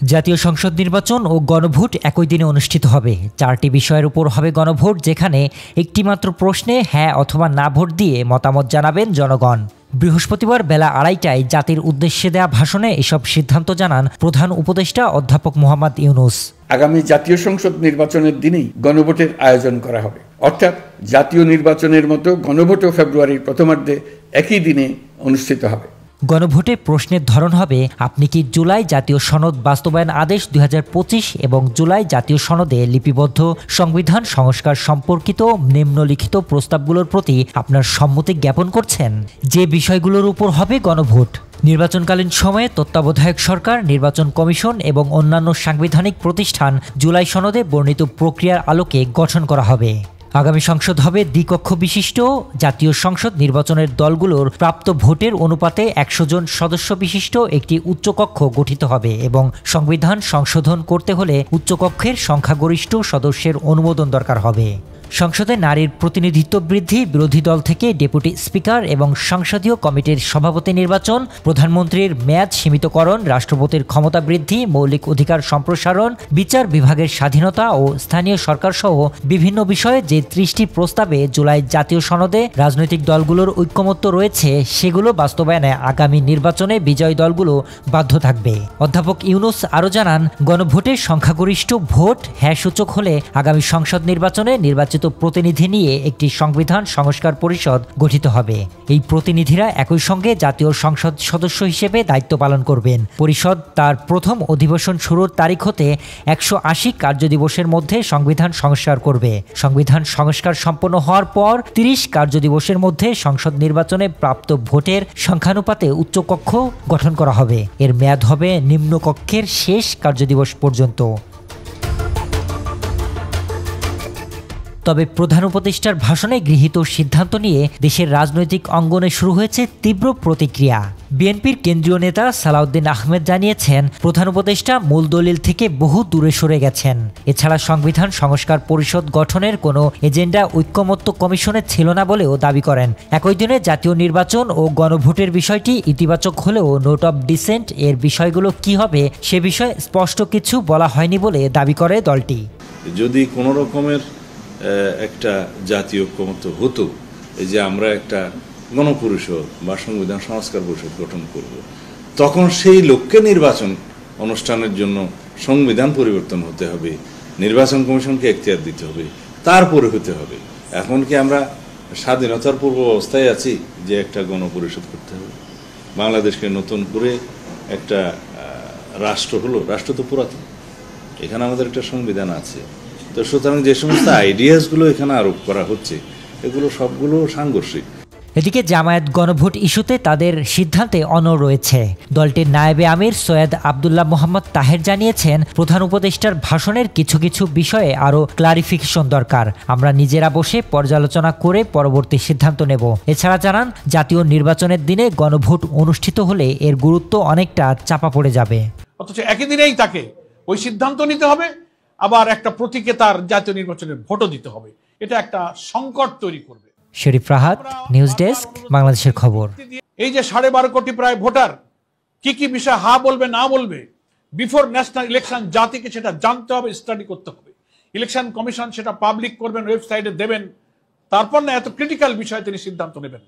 জাতীয় সংসদ নির্বাচন ও গণভোট একই দিনে অনুষ্ঠিত হবে। 4টি বিষয়ের উপর হবে গণভোট, যেখানে একটি মাত্র প্রশ্নে হ্যাঁ অথবা না ভোট দিয়ে মতামত জানাবেন জনগণ। বৃহস্পতিবার বেলা 2:30টায় জাতির উদ্দেশ্যে দেয়া ভাষণে এসব সিদ্ধান্ত জানান প্রধান উপদেষ্টা অধ্যাপক মোহাম্মদ ইউনূস। আগামী জাতীয় সংসদ নির্বাচনের দিনেই গণভোটের আয়োজন করা হবে, অর্থাৎ জাতীয় নির্বাচনের মতো গণভোটও ফেব্রুয়ারির প্রথমার্ধে একই দিনে অনুষ্ঠিত হবে। গণভোটে প্রশ্নের ধরন হবে, আপনি কি জুলাই জাতীয় সনদ বাস্তবায়ন আদেশ 2025 এবং জুলাই জাতীয় সনদে লিপিবদ্ধ সংবিধান সংস্কার সম্পর্কিত নিম্নলিখিত প্রস্তাবগুলোর প্রতি আপনার সম্মতি জ্ঞাপন করছেন? যে বিষয়গুলোর উপর হবে গণভোট। নির্বাচনকালীন সময়ে তত্ত্বাবধায়ক সরকার, নির্বাচন কমিশন এবং অন্যান্য সাংবিধানিক প্রতিষ্ঠান জুলাই সনদে বর্ণিত প্রক্রিয়ার আলোকে গঠন করা হবে। আগামী সংসদ হবে দ্বিকক্ষ বিশিষ্ট। জাতীয় সংসদ নির্বাচনের দলগুলোর প্রাপ্ত ভোটের অনুপাতে 100 জন সদস্য বিশিষ্ট একটি উচ্চকক্ষ গঠিত হবে এবং সংবিধান সংশোধন করতে হলে উচ্চকক্ষের সংখ্যাগরিষ্ঠ সদস্যের অনুমোদন দরকার হবে। সংসদে নারীর প্রতিনিধিত্ব বৃদ্ধি, বিরোধী দল থেকে ডেপুটি স্পিকার এবং সংসদীয় কমিটির সভাপতি নির্বাচন, প্রধানমন্ত্রীর মেয়াদ সীমিতকরণ, রাষ্ট্রপতির ক্ষমতা বৃদ্ধি, মৌলিক অধিকার সম্প্রসারণ, বিচার বিভাগের স্বাধীনতা ও স্থানীয় সরকার সহ বিভিন্ন বিষয়ে যে 30টি প্রস্তাবে জুলাই জাতীয় সনদে রাজনৈতিক দলগুলোর ঐক্যমত্য রয়েছে, সেগুলো বাস্তবায়নে আগামী নির্বাচনে বিজয়ী দলগুলো বাধ্য থাকবে। অধ্যাপক ইউনূস আরও জানান, গণভোটের সংখ্যাগরিষ্ঠ ভোট হ্যাঁ সূচক হলে আগামী সংসদ নির্বাচনে নির্বাচিত প্রতিনিধি নিয়ে একটি সংবিধান সংস্কার পরিষদ গঠিত হবে। এই প্রতিনিধিরা একই সঙ্গে জাতীয় সংসদ সদস্য হিসেবে দায়িত্ব পালন করবেন। পরিষদ তার প্রথম অধিবেশন শুরুর তারিখ হতে 180 কার্যদিবসের মধ্যে সংবিধান সংস্কার করবে। সংবিধান সংস্কার সম্পন্ন হওয়ার পর 30 কার্যদিবসের মধ্যে সংসদ নির্বাচনে প্রাপ্ত ভোটের সংখ্যানুপাতে উচ্চকক্ষ গঠন করা হবে। এর মেয়াদ হবে নিম্নকক্ষের শেষ কার্যদিবস পর্যন্ত। তবে প্রধান উপদেষ্টার ভাষণে গৃহীত সিদ্ধান্ত নিয়ে দেশের রাজনৈতিক অঙ্গনে শুরু হয়েছে তীব্র প্রতিক্রিয়া। বিএনপির কেন্দ্রীয় নেতা সালাউদ্দিন আহমেদ জানিয়েছেন, প্রধান উপদেষ্টা মূল দলিল থেকে বহু দূরে সরে গেছেন। এছাড়া সংবিধান সংস্কার পরিষদ গঠনের কোনো এজেন্ডা ঐক্যমত্য কমিশনের ছিল না বলেও দাবি করেন। একই দিনে জাতীয় নির্বাচন ও গণভোটের বিষয়টি ইতিবাচক হলেও নোট অব ডিসেন্ট এর বিষয়গুলো কি হবে সে বিষয়ে স্পষ্ট কিছু বলা হয়নি বলে দাবি করে দলটি। যদি কোনো রকমের একটা জাতীয় ঐক্যমত্য হতো, এই যে আমরা একটা গণপরিষদ বা সংবিধান সংস্কার পরিষদ গঠন করব, তখন সেই লক্ষ্যে নির্বাচন অনুষ্ঠানের জন্য সংবিধান পরিবর্তন হতে হবে, নির্বাচন কমিশনকে এখতিয়ার দিতে হবে, তারপরে হতে হবে। এখন কি আমরা স্বাধীনতার পূর্ব অবস্থায় আছি যে একটা গণপরিষদ করতে হবে? বাংলাদেশকে নতুন করে একটা রাষ্ট্র হলো, রাষ্ট্র তো পুরাতন, এখানে আমাদের একটা সংবিধান আছে। তো সুতরাং যে সমস্ত আইডিয়াসগুলো এখানে আরোপ করা হচ্ছে, এগুলো সবগুলো সাংঘর্ষিক। এদিকে জামায়াত গণভোট ইস্যুতে তাদের সিদ্ধান্তে অনড় রয়েছে। দলটির নায়েবে আমির সৈয়দ আবদুল্লাহ মোহাম্মদ তাহের জানিয়েছেন, প্রধান উপদেষ্টার ভাষণের কিছু কিছু বিষয়ে আরও ক্লারিফিকেশন দরকার। আমরা নিজেরা বসে পর্যালোচনা করে পরবর্তী সিদ্ধান্ত নেব। এছাড়া জানান, জাতীয় নির্বাচনের দিনে গণভোট অনুষ্ঠিত হলে এর গুরুত্ব অনেকটা চাপা পড়ে যাবে। অথচ একই দিনেই তাকে ওই সিদ্ধান্ত নিতে হবে, আবার একটা প্রতীকে তার জাতীয় নির্বাচনের ভোটও দিতে হবে। এটা একটা সংকট তৈরি করবে। শরীফ রাহাত, নিউজ ডেস্ক, বাংলাদেশের খবর। এই যে 12.5 কোটি প্রায় ভোটার কি কি বিষয় হা বলবে না বলবে, বিফোর ন্যাশনাল ইলেকশন জাতিকে সেটা জানতে হবে, স্টাডি করতে হবে। ইলেকশন কমিশন সেটা পাবলিক করবেন, ওয়েবসাইটে দেবেন, তারপর না এত ক্রিটিক্যাল বিষয়ে তিনি সিদ্ধান্ত নেবেন।